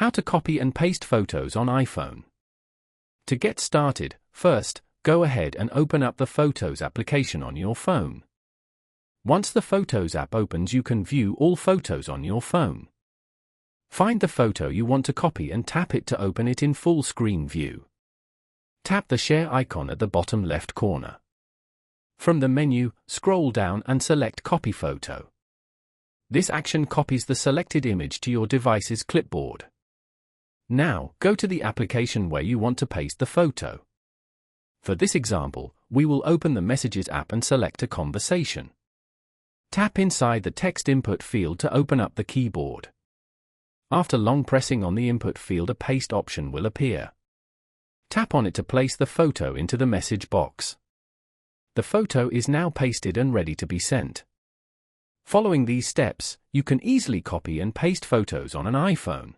How to copy and paste photos on iPhone. To get started, first, go ahead and open up the Photos application on your phone. Once the Photos app opens, you can view all photos on your phone. Find the photo you want to copy and tap it to open it in full screen view. Tap the share icon at the bottom left corner. From the menu, scroll down and select Copy Photo. This action copies the selected image to your device's clipboard. Now, go to the application where you want to paste the photo. For this example, we will open the Messages app and select a conversation. Tap inside the text input field to open up the keyboard. After long pressing on the input field, a paste option will appear. Tap on it to place the photo into the message box. The photo is now pasted and ready to be sent. Following these steps, you can easily copy and paste photos on an iPhone.